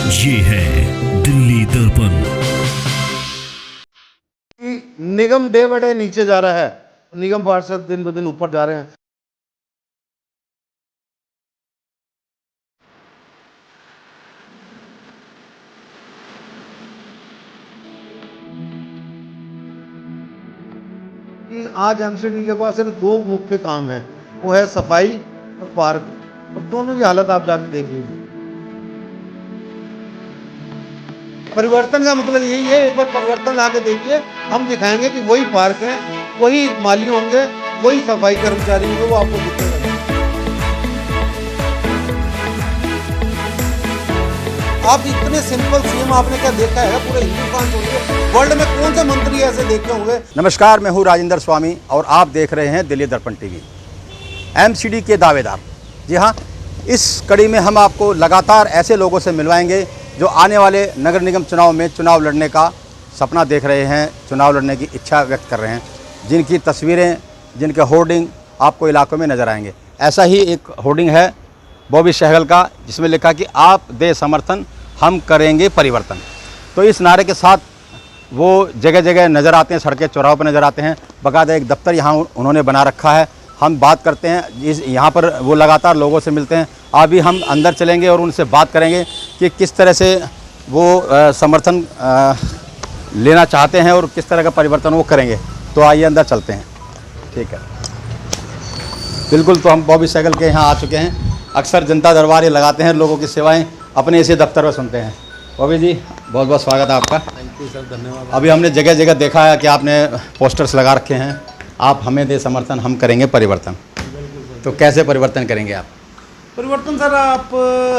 ये है दिल्ली दर्पण। निगम डे बाय डे नीचे जा रहा है, निगम पार्षद दिन ब दिन ऊपर जा रहे हैं। कि आज एमसीडी के पास सिर्फ दो मुख्य काम है, वो है सफाई और पार्क, और दोनों की हालत आप जाके देख लीजिए। परिवर्तन का मतलब यही है, एक बार परिवर्तन लाके देखिए, हम दिखाएंगे कि वही पार्क है, वही माली होंगे, वही सफाई कर्मचारी होंगे, वो आपको दिखेगा। आप इतने सिंपल सीएम आपने क्या देखा है पूरे हिंदुस्तान छोड़िए, वर्ल्ड में कौन से मंत्री ऐसे देखे होंगे। नमस्कार, मैं हूं राजेंद्र स्वामी और आप देख रहे हैं दिल्ली दर्पण टीवी। एमसीडी के दावेदार, जी हां, इस कड़ी में हम आपको लगातार ऐसे लोगों से मिलवाएंगे जो आने वाले नगर निगम चुनाव में चुनाव लड़ने का सपना देख रहे हैं, चुनाव लड़ने की इच्छा व्यक्त कर रहे हैं, जिनकी तस्वीरें, जिनके होर्डिंग आपको इलाकों में नज़र आएंगे। ऐसा ही एक होर्डिंग है बॉबी सहगल का, जिसमें लिखा कि आप दे समर्थन, हम करेंगे परिवर्तन। तो इस नारे के साथ वो जगह जगह नज़र आते हैं, सड़कें चौराहों पर नज़र आते हैं। बाकायदा एक दफ्तर यहाँ उन्होंने बना रखा है। हम बात करते हैं, इस यहाँ पर वो लगातार लोगों से मिलते हैं। अभी हम अंदर चलेंगे और उनसे बात करेंगे कि किस तरह से वो समर्थन लेना चाहते हैं और किस तरह का परिवर्तन वो करेंगे। तो आइए अंदर चलते हैं। ठीक है, बिल्कुल। तो हम बॉबी सहगल के यहाँ आ चुके हैं। अक्सर जनता दरबार ये लगाते हैं, लोगों की सेवाएं अपने इसी दफ्तर में सुनते हैं। बॉबी जी, बहुत बहुत स्वागत है आपका। थैंक यू सर, धन्यवाद। अभी हमने जगह जगह देखा है कि आपने पोस्टर्स लगा रखे हैं, आप हमें दे समर्थन, हम करेंगे परिवर्तन। तो कैसे परिवर्तन करेंगे आप? परिवर्तन सर, आप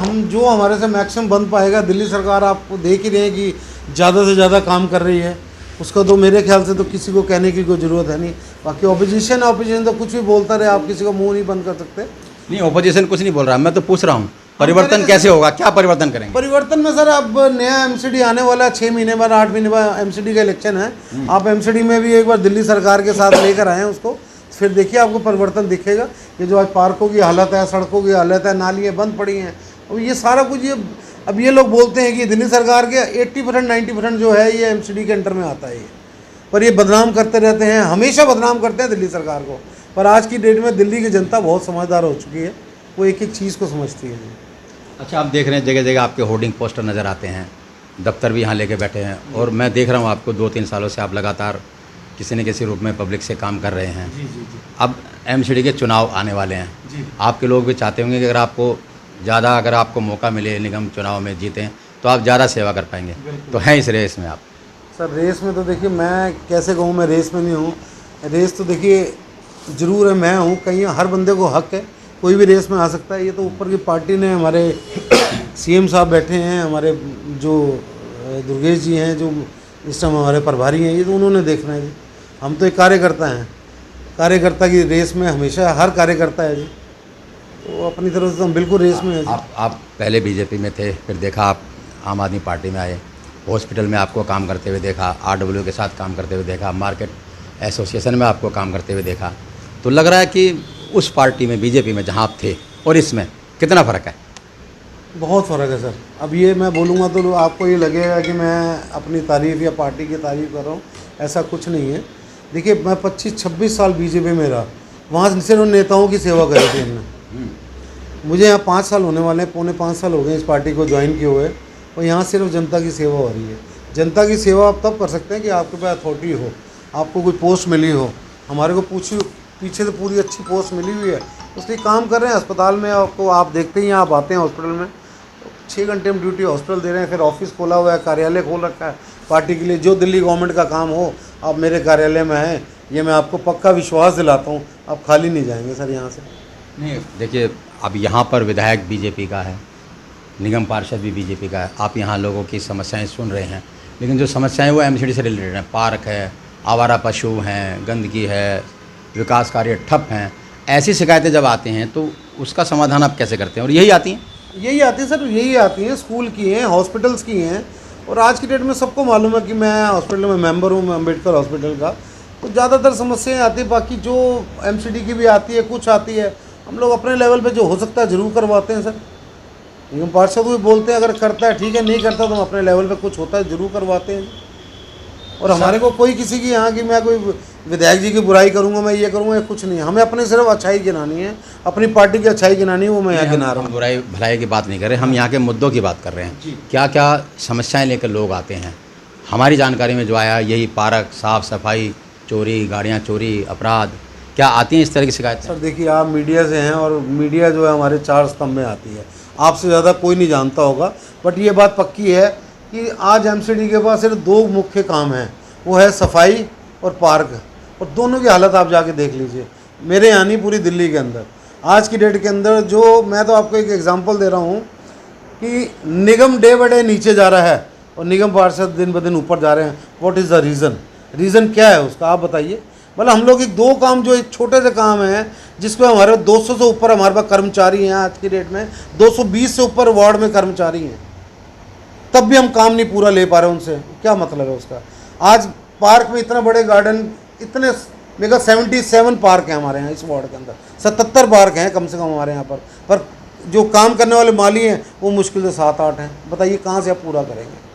हम जो हमारे से मैक्सिमम बन पाएगा। दिल्ली सरकार आप देख ही रहे हैं कि ज़्यादा से ज़्यादा काम कर रही है, उसका तो मेरे ख्याल से तो किसी को कहने की कोई ज़रूरत है नहीं। बाकी ऑपोजिशन तो कुछ भी बोलता रहे, आप किसी का मुंह नहीं बंद कर सकते। नहीं, ऑपोजिशन कुछ नहीं बोल रहा, मैं तो पूछ रहा हूँ परिवर्तन कैसे होगा, क्या परिवर्तन करेंगे? परिवर्तन में सर, अब नया एमसीडी आने वाला है, 6 महीने बाद 8 महीने बाद एमसीडी का इलेक्शन है। आप एमसीडी में भी एक बार दिल्ली सरकार के साथ लेकर आए हैं उसको, फिर देखिए आपको परिवर्तन दिखेगा। ये जो आज पार्कों की हालत है, सड़कों की हालत है, नालियाँ बंद पड़ी हैं, अब ये सारा कुछ अब ये लोग बोलते हैं कि दिल्ली सरकार के 80% 90% जो है ये एमसीडी के अंडर में आता है। ये पर ये बदनाम करते रहते हैं, हमेशा बदनाम करते हैं दिल्ली सरकार को। पर आज की डेट में दिल्ली की जनता बहुत समझदार हो चुकी है, वो एक एक चीज़ को समझती है। अच्छा, आप देख रहे हैं जगह जगह आपके होर्डिंग पोस्टर नज़र आते हैं, दफ्तर भी यहाँ लेके बैठे हैं, और मैं देख रहा हूँ आपको 2-3 सालों से आप लगातार किसी न किसी रूप में पब्लिक से काम कर रहे हैं। जी जी जी। अब एमसीडी के चुनाव आने वाले हैं जी। आपके लोग भी चाहते होंगे कि अगर आपको मौका मिले निगम चुनाव में जीतें तो आप ज़्यादा सेवा कर पाएंगे। तो हैं इस रेस में आप? सर रेस में तो देखिए, मैं कैसे कहूँ, मैं रेस में नहीं हूँ। रेस तो देखिए ज़रूर है, मैं हूँ, कहीं हर बंदे को हक है, कोई भी रेस में आ सकता है। ये तो ऊपर की पार्टी ने, हमारे सीएम साहब बैठे हैं, हमारे जो दुर्गेश जी हैं, जो इस टाइम हमारे प्रभारी हैं, ये तो उन्होंने देखना है जी। हम तो एक कार्यकर्ता हैं, कार्यकर्ता की रेस में हमेशा हर कार्यकर्ता है जी, तो अपनी तरफ से हम बिल्कुल रेस में है जी। आप पहले बीजेपी में थे, फिर देखा आप आम आदमी पार्टी में आए, हॉस्पिटल में आपको काम करते हुए देखा, आरडब्ल्यू के साथ काम करते हुए देखा, मार्केट एसोसिएशन में आपको काम करते हुए देखा। तो लग रहा है कि उस पार्टी में, बीजेपी में जहाँ आप थे और इसमें कितना फ़र्क है? बहुत फ़र्क है सर। अब ये मैं बोलूँगा तो आपको ये लगेगा कि मैं अपनी तारीफ़ या पार्टी की तारीफ़ कर रहा हूँ, ऐसा कुछ नहीं है। देखिए, मैं 25-26 साल बीजेपी में रहा, वहाँ सिर्फ उन नेताओं की सेवा करी थी हमने। मुझे यहाँ 5 साल होने वाले हैं, पौने 5 साल हो गए इस पार्टी को ज्वाइन किए हुए, और यहाँ सिर्फ जनता की सेवा हो रही है। जनता की सेवा आप तब कर सकते हैं कि आपके पास अथॉरिटी हो, आपको कोई पोस्ट मिली हो। हमारे को पीछे से पूरी अच्छी पोस्ट मिली हुई है, उसलिए काम कर रहे हैं। अस्पताल में आपको, आप देखते ही, आप आते हैं हॉस्पिटल में, 6 घंटे हम ड्यूटी हॉस्पिटल दे रहे हैं, फिर ऑफिस खोला हुआ है, कार्यालय खोल रखा है पार्टी के लिए। जो दिल्ली गवर्नमेंट का काम हो, आप मेरे कार्यालय में आएँ, ये मैं आपको पक्का विश्वास दिलाता हूँ, आप खाली नहीं जाएंगे सर यहाँ से। नहीं, देखिए, अब यहाँ पर विधायक बीजेपी का है, निगम पार्षद भी बीजेपी का है, आप यहाँ लोगों की समस्याएं सुन रहे हैं, लेकिन जो समस्याएं वो एमसीडी से रिलेटेड हैं। पार्क है, आवारा पशु हैं, गंदगी है, विकास कार्य ठप हैं, ऐसी शिकायतें जब आती हैं तो उसका समाधान आप कैसे करते हैं? और यही आती हैं सर, यही आती हैं, स्कूल की हैं, हॉस्पिटल्स की हैं। और आज की डेट में सबको मालूम है कि मैं हॉस्पिटल में मेंबर हूँ, मैं अम्बेडकर हॉस्पिटल का, तो ज़्यादातर समस्याएं आती हैं। बाकी जो एमसीडी की भी आती है, कुछ आती है, हम लोग अपने लेवल पे जो हो सकता है ज़रूर करवाते हैं सर। निगम पार्षद भी बोलते हैं अगर करता है ठीक है, नहीं करता तो हम अपने लेवल पे कुछ होता है जरूर करवाते हैं। और हमारे को कोई किसी की यहाँ की मैं कोई विधायक जी की बुराई करूँगा, मैं ये करूँगा, कुछ नहीं। हमें अपने सिर्फ अच्छाई गिनानी है, अपनी पार्टी की अच्छाई गिनानी है, वो मैं यहाँ गिना रहा हूँ। बुराई भलाई की बात नहीं कर रहे, हम यहाँ के मुद्दों की बात कर रहे हैं। क्या क्या समस्याएं लेकर लोग आते हैं? हमारी जानकारी में जो आया यही पार्क, साफ़ सफाई, चोरी, गाड़ियाँ चोरी, अपराध, क्या आती हैं इस तरह की शिकायत? सर देखिए, आप मीडिया से हैं और मीडिया जो है हमारे 4 स्तंभ में आती है, आपसे ज़्यादा कोई नहीं जानता होगा। बट ये बात पक्की है कि आज एमसीडी के पास सिर्फ 2 मुख्य काम हैं, वो है सफाई और पार्क, और दोनों की हालत आप जाके देख लीजिए। मेरे यहाँ नहीं, पूरी दिल्ली के अंदर आज की डेट के अंदर जो, मैं तो आपको एक एग्जांपल दे रहा हूँ कि निगम डे बाय डे नीचे जा रहा है और निगम पार्षद दिन ब दिन ऊपर जा रहे हैं। व्हाट इज़ द रीज़न क्या है उसका, आप बताइए। मतलब हम लोग एक 2 काम, जो एक छोटे से काम है जिसमें हमारे 200 से ऊपर हमारे पास कर्मचारी हैं, आज की डेट में 220 से ऊपर वार्ड में कर्मचारी हैं, तब भी हम काम नहीं पूरा ले पा रहे उनसे, क्या मतलब है उसका। आज पार्क में इतना बड़े गार्डन, इतने मेगा 77 पार्क हैं हमारे यहाँ इस वार्ड के अंदर, 77 पार्क हैं कम से कम हमारे यहाँ पर जो काम करने वाले माली हैं वो मुश्किल से 7-8 हैं। बताइए कहाँ से आप पूरा करेंगे?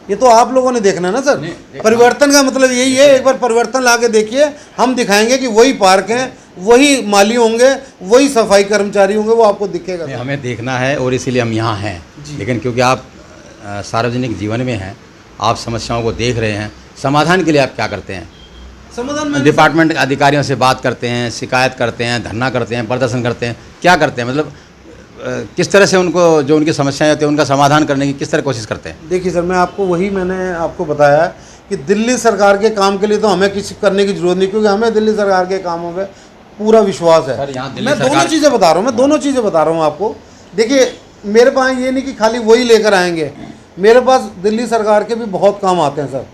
ये तो आप लोगों ने देखना है ना सर। परिवर्तन का मतलब यही है, एक बार परिवर्तन ला के देखिए, हम दिखाएंगे कि वही पार्क हैं, वही माली होंगे, वही सफाई कर्मचारी होंगे, वो आपको दिखेगा। हमें देखना है और इसीलिए हम यहाँ हैं। लेकिन क्योंकि आप सार्वजनिक जीवन में हैं, आप समस्याओं को देख रहे हैं, समाधान के लिए आप क्या करते हैं? समाधान में डिपार्टमेंट अधिकारियों से बात करते हैं, शिकायत करते हैं, धरना करते हैं, प्रदर्शन करते हैं, क्या करते हैं? मतलब किस तरह से उनको, जो उनकी समस्याएं होती हैं उनका समाधान करने की किस तरह कोशिश करते हैं? देखिए सर, मैं आपको मैंने आपको बताया कि दिल्ली सरकार के काम के लिए तो हमें किसी करने की जरूरत नहीं, क्योंकि हमें दिल्ली सरकार के कामों में पूरा विश्वास है। मैं दोनों चीज़ें बता रहा हूँ आपको। देखिए, मेरे पास ये नहीं कि खाली वही लेकर आएंगे, मेरे पास दिल्ली सरकार के भी बहुत काम आते हैं सर।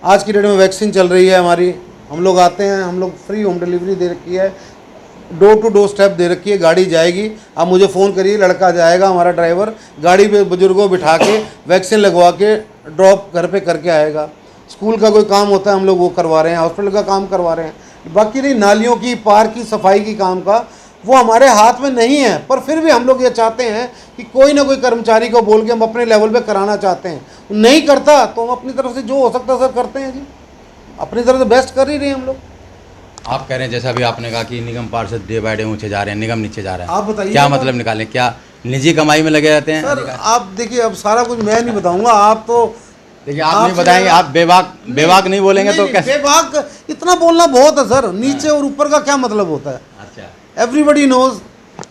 आज की डेट में वैक्सीन चल रही है हमारी, हम लोग आते हैं, हम लोग फ्री होम डिलीवरी दे रखी है, डोर टू डोर स्टेप दे रखी है, गाड़ी जाएगी, आप मुझे फ़ोन करिए, लड़का जाएगा हमारा ड्राइवर, गाड़ी पे बुजुर्गों बिठा के वैक्सीन लगवा के ड्रॉप घर पे करके आएगा। स्कूल का कोई काम होता है हम लोग वो करवा रहे हैं, हॉस्पिटल का काम करवा रहे हैं। बाकी नहीं, नालियों की, पार्क की सफाई की काम का वो हमारे हाथ में नहीं है, पर फिर भी हम लोग ये चाहते हैं कि कोई ना कोई कर्मचारी को बोल के हम अपने लेवल पे कराना चाहते हैं। नहीं करता तो हम अपनी तरफ से जो हो सकता है सर करते हैं जी, अपनी तरफ से बेस्ट कर ही रहे हैं हम लोग। आप कह रहे हैं, जैसा अभी आपने कहा कि निगम पार्षद डे बाय डे ऊँचे जा रहे हैं, निगम नीचे जा रहा है, आप बताइए क्या मतलब निकालें? क्या निजी कमाई में लगे रहते हैं? सर आप देखिए, अब सारा कुछ मैं नहीं बताऊंगा, आप तो देखिए, आप नहीं बताएंगे, आप बेबाक नहीं बोलेंगे तो कैसे? बेबाक इतना बोलना बहुत है सर, नीचे और ऊपर का क्या मतलब होता है? अच्छा, everybody knows,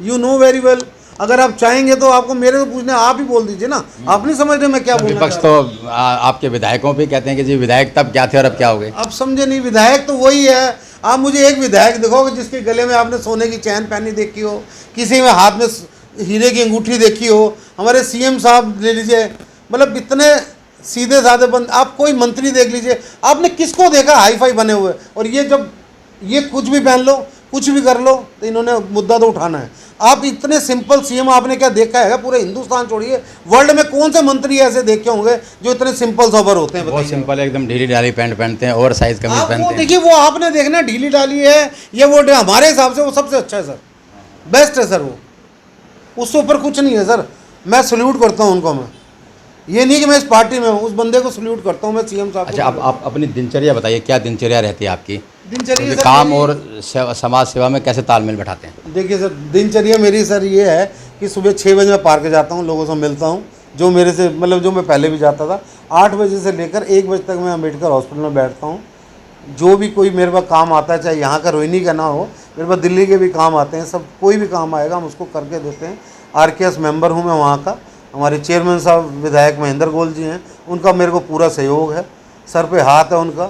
you know very well. अगर आप चाहेंगे तो आपको मेरे से पूछने, आप ही बोल दीजिए ना, आप नहीं समझ रहे मैं क्या बोल रहा हूं। विपक्ष तो आपके विधायकों पे कहते हैं कि जी विधायक तब क्या थे और अब क्या हो गए। आप समझे नहीं, विधायक तो वही है। आप मुझे एक विधायक दिखाओगे जिसके गले में आपने सोने की चैन पहनी देखी हो, किसी में हाथ में हीरे की अंगूठी देखी हो। हमारे सीएम साहब ले लीजिए, मतलब इतने सीधे साधे बंद। आप कोई मंत्री देख लीजिए, आपने किसको देखा हाई फाई बने हुए? और ये जब ये कुछ भी पहन लो, कुछ भी कर लो, तो इन्होंने मुद्दा तो उठाना है। आप इतने सिंपल सीएम आपने क्या देखा है? पूरे हिंदुस्तान छोड़िए, वर्ल्ड में कौन से मंत्री ऐसे देखे होंगे जो इतने सिंपल सोबर होते हैं? बहुत सिंपल है, एकदम ढीली ढाली पैंट पहनते हैं, ओवर साइज कमीज पहनते हैं। देखिए, वो आपने देखना, ढीली ढाली है ये, वो हमारे हिसाब से वो सबसे अच्छा है सर, बेस्ट है सर वो, उससे ऊपर कुछ नहीं है सर। मैं सल्यूट करता हूँ उनको, मैं ये नहीं कि मैं इस पार्टी में हूँ, उस बंदे को सल्यूट करता हूँ मैं, सीएम साहब। अच्छा, आप अपनी दिनचर्या बताइए, क्या दिनचर्या रहती है आपकी? दिनचर्या काम और समाज सेवा में कैसे तालमेल बैठाते हैं? देखिए सर, दिनचर्या मेरी सर ये है कि सुबह 6 बजे मैं पार्क जाता हूँ, लोगों से मिलता हूँ, जो मेरे से मतलब जो मैं पहले भी जाता था। 8 बजे से लेकर 1 बजे तक मैं अम्बेडकर हॉस्पिटल में बैठता हूँ। जो भी कोई मेरे पास काम आता है, चाहे यहाँ का रोहिणी का ना हो, मेरे पास दिल्ली के भी काम आते हैं, सब कोई भी काम आएगा हम उसको करके देते हैं। RKS मेंबर हूँ मैं वहाँ का। हमारे चेयरमैन साहब विधायक महेंद्र गोल जी हैं, उनका मेरे को पूरा सहयोग है, सर पे हाथ है उनका,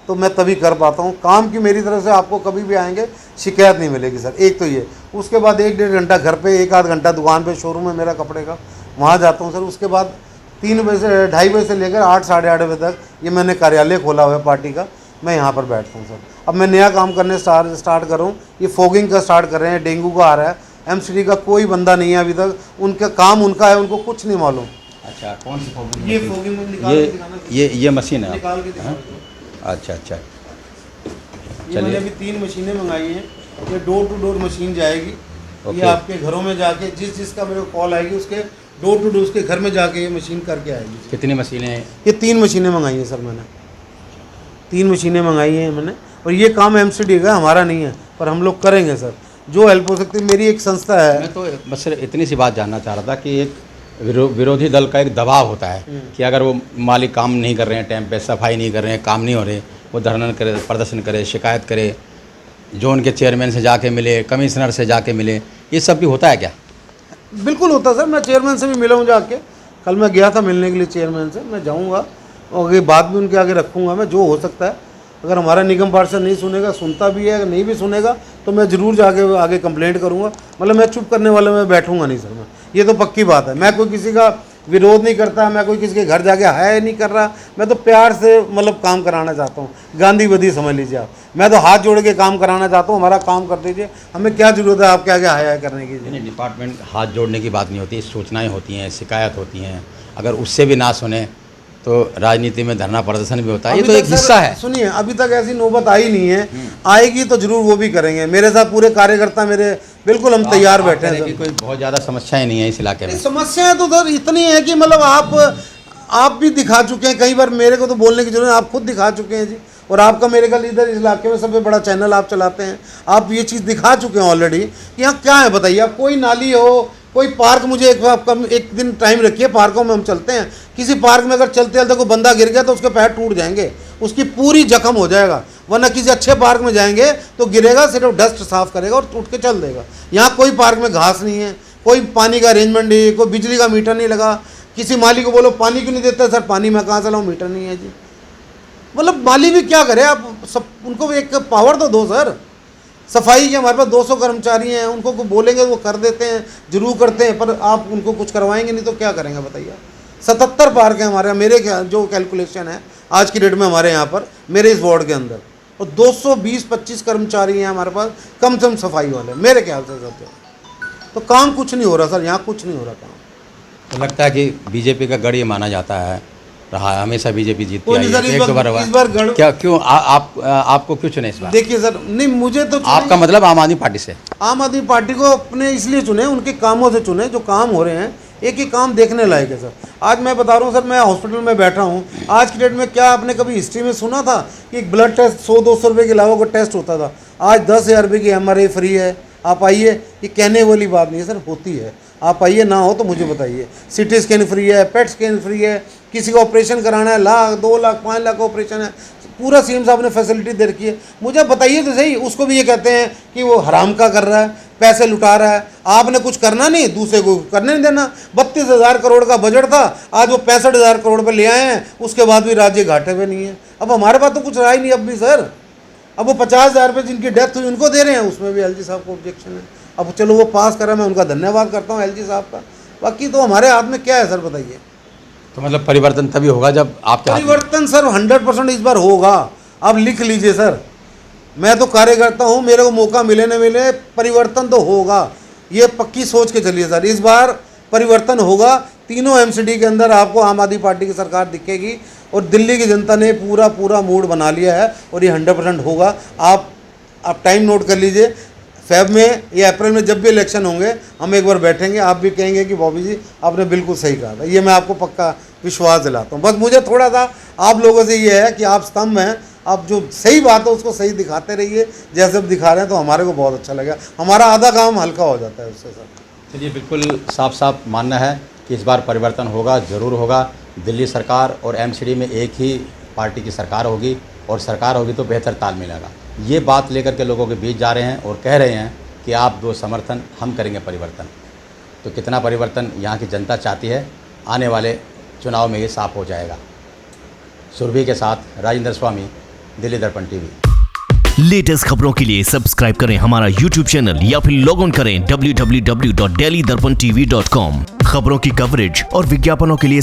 तो मैं तभी कर पाता हूँ काम की। मेरी तरफ से आपको कभी भी आएंगे शिकायत नहीं मिलेगी सर। एक तो ये, उसके बाद 1-1.5 घंटा घर पे, 1-आध घंटा दुकान पे, शोरूम है मेरा कपड़े का, वहाँ जाता हूँ सर। उसके बाद 3 बजे से 2:30 बजे से लेकर 8 साढ़े 8 बजे तक ये मैंने कार्यालय खोला हुआ है पार्टी का, मैं यहाँ पर बैठता हूँ सर। अब मैं नया काम करने स्टार्ट करूँ, ये फॉगिंग का स्टार्ट कर रहे हैं, डेंगू का आ रहा है। MCD का कोई बंदा नहीं है अभी तक, उनका काम उनका है, उनको कुछ नहीं मालूम। अच्छा, कौन सी फॉगिंग? ये फॉगिंग में निकाल के दिखाना, ये मशीन है, निकाल के दिखाना। अच्छा अच्छा, ये मैंने अभी 3 मशीनें मंगाई हैं, ये डोर टू डोर मशीन जाएगी। ये आपके घरों में जाके जिसका मेरे को कॉल आएगी उसके डोर टू डोर उसके घर में जाके ये मशीन करके आएगी। कितनी मशीनें? ये 3 मशीनें मंगाई हैं सर मैंने, 3 मशीनें मंगाई हैं मैंने। और ये काम एमसीडी का हमारा नहीं है, पर हम लोग करेंगे सर, जो हेल्प हो सकती है। मेरी एक संस्था है। मैं तो बस सिर्फ इतनी सी बात जानना चाह रहा था कि एक विरोधी दल का एक दबाव होता है कि अगर वो मालिक काम नहीं कर रहे हैं, टाइम पे सफाई नहीं कर रहे हैं, काम नहीं हो रहे, वो धरना करे, प्रदर्शन करे, शिकायत करे, जो उनके चेयरमैन से जाके मिले, कमिश्नर से जाके मिले, ये सब भी होता है क्या? बिल्कुल होता सर, मैं चेयरमैन से भी मिला हूँ जाके, कल मैं गया था मिलने के लिए चेयरमैन से। मैं जाऊँगा और ये बात भी उनके आगे रखूँगा मैं, जो हो सकता है। अगर हमारा निगम पार्षद नहीं सुनेगा, सुनता भी है, अगर नहीं भी सुनेगा तो मैं ज़रूर जाके आगे कंप्लेंट करूँगा। मतलब मैं चुप करने वाला मैं बैठूँगा नहीं सर, मैं ये तो पक्की बात है। मैं कोई किसी का विरोध नहीं करता, मैं कोई किसी के घर जाके हाय नहीं कर रहा, मैं तो प्यार से मतलब काम कराना चाहता हूँ। गांधीवादी समझ लीजिए आप, मैं तो हाथ जोड़ के काम कराना चाहता हूँ। हमारा काम कर दीजिए, हमें क्या ज़रूरत है आपके आगे हाय हाय करने की? नहीं, डिपार्टमेंट हाथ जोड़ने की बात नहीं होती, सूचनाएं होती हैं, शिकायत होती हैं। अगर उससे भी ना सुने तो राजनीति में धरना प्रदर्शन भी होता है, ये तो एक हिस्सा है। सुनिए, अभी तक ऐसी नौबत आई नहीं है, आएगी तो जरूर वो भी करेंगे। मेरे साथ पूरे कार्यकर्ता मेरे बिल्कुल हम तैयार बैठे हैं कि कोई बहुत ज़्यादा समस्याएं नहीं है इस इलाके में। समस्याएं तो सर इतनी है कि मतलब आप भी दिखा चुके हैं कई बार, मेरे को तो बोलने की जरूरत है, आप खुद दिखा चुके हैं जी। और आपका मेरे ख्याल इधर इस इलाके में सबसे बड़ा चैनल आप चलाते हैं, आप ये चीज़ दिखा चुके हैं ऑलरेडी कि यहाँ क्या है बताइए आप। कोई नाली हो, कोई पार्क, मुझे एक दिन टाइम रखिए, पार्कों में हम चलते हैं। किसी पार्क में अगर चलते चलते कोई बंदा गिर गया तो उसके पैर टूट जाएंगे, उसकी पूरी जख्म हो जाएगा। वरना किसी अच्छे पार्क में जाएंगे तो गिरेगा, सिर्फ डस्ट साफ करेगा और उठ के चल देगा। यहाँ कोई पार्क में घास नहीं है, कोई पानी का अरेंजमेंट नहीं है, कोई बिजली का मीटर नहीं लगा। किसी माली को बोलो पानी क्यों नहीं देता? सर पानी मैं कहाँ से लाऊं, मीटर नहीं है जी। मतलब माली भी क्या करे, आप सब उनको एक पावर तो दो सर। सफाई के हमारे पास 200 कर्मचारी हैं, उनको को बोलेंगे वो कर देते हैं, जरूर करते हैं, पर आप उनको कुछ करवाएंगे नहीं तो क्या करेंगे बताइए। 77 पार्क हैं हमारे यहाँ, मेरे जो कैलकुलेशन है आज की डेट में हमारे यहाँ पर, मेरे इस वार्ड के अंदर, और 220-25 कर्मचारी हैं हमारे पास कम से कम सफाई वाले, मेरे ख्याल से सब। तो काम कुछ नहीं हो रहा सर, यहाँ कुछ नहीं हो रहा काम। तो लगता है कि बीजेपी का गढ़ ये माना जाता है, रहा है हमेशा, बीजेपी जीतती आई है, एक दो बार हुआ। इस बार गढ़ क्या, क्यों आपको क्यों चुने इस बार? देखिए सर, नहीं मुझे तो आपका मतलब आम आदमी पार्टी से? आम आदमी पार्टी को अपने इसलिए चुने, उनके कामों से चुने, जो काम हो रहे हैं एक ही काम देखने लायक है सर। आज मैं बता रहा हूँ सर, मैं हॉस्पिटल में बैठा हूँ, आज की डेट में क्या आपने कभी हिस्ट्री में सुना था कि एक ब्लड टेस्ट 100-200 रुपये के अलावा कोई टेस्ट होता था? आज 10,000 रुपये की MRI फ्री है, आप आइए। ये कहने वाली बात नहीं है सर, होती है। आप आइए, ना हो तो मुझे बताइए। CT स्कैन फ्री है, PET स्कैन फ्री है, किसी का ऑपरेशन कराना है 1 लाख 2 लाख 5 लाख का ऑपरेशन है, पूरा CM साहब ने फैसिलिटी दे रखी है। मुझे बताइए तो सही, उसको भी ये कहते हैं कि वो हराम का कर रहा है, पैसे लुटा रहा है। आपने कुछ करना नहीं, दूसरे को करने नहीं देना। 32,000 करोड़ का बजट था, आज वो 65,000 करोड़ पे ले आए हैं, उसके बाद भी राज्य घाटे पे नहीं है। अब हमारे पास तो कुछ रहा ही नहीं अब भी सर। अब वो 50,000 रुपये जिनकी डेथ हुई उनको दे रहे हैं, उसमें भी LG साहब को ऑब्जेक्शन है। अब चलो वो पास करा, मैं उनका धन्यवाद करता हूँ LG साहब का। बाकी तो हमारे हाथ में क्या है सर बताइए। तो मतलब परिवर्तन तभी होगा जब आपके परिवर्तन सर 100% इस बार होगा, आप लिख लीजिए सर। मैं तो कार्यकर्ता हूँ, मेरे को मौका मिले न मिले, परिवर्तन तो होगा, ये पक्की सोच के चलिए सर। इस बार परिवर्तन होगा, तीनों MCD के अंदर आपको आम आदमी पार्टी की सरकार दिखेगी और दिल्ली की जनता ने पूरा मूड बना लिया है और ये 100% होगा। आप टाइम नोट कर लीजिए, फेब में या अप्रैल में जब भी इलेक्शन होंगे हम एक बार बैठेंगे, आप भी कहेंगे कि बॉबी जी आपने बिल्कुल सही कहा था। ये मैं आपको पक्का विश्वास दिलाता हूँ। बस मुझे थोड़ा सा आप लोगों से ये है कि आप स्तंभ हैं, आप जो सही बात है उसको सही दिखाते रहिए, जैसे अब दिखा रहे हैं, तो हमारे को बहुत अच्छा लगा। हमारा आधा काम हल्का हो जाता है उससे सर। चलिए, बिल्कुल साफ साफ मानना है कि इस बार परिवर्तन होगा, ज़रूर होगा। दिल्ली सरकार और MCD में एक ही पार्टी की सरकार होगी और सरकार होगी तो बेहतर ताल मिलेगा। ये बात लेकर के लोगों के बीच जा रहे हैं और कह रहे हैं कि आप दो समर्थन, हम करेंगे परिवर्तन। तो कितना परिवर्तन यहाँ की जनता चाहती है, आने वाले चुनाव में ये साफ हो जाएगा। सुरभि के साथ राजेंद्र स्वामी, दिल्ली दर्पण TV। लेटेस्ट खबरों के लिए सब्सक्राइब करें हमारा YouTube चैनल या फिर लॉग ऑन करें www.delhidarpantv.com। खबरों की कवरेज और विज्ञापनों के लिए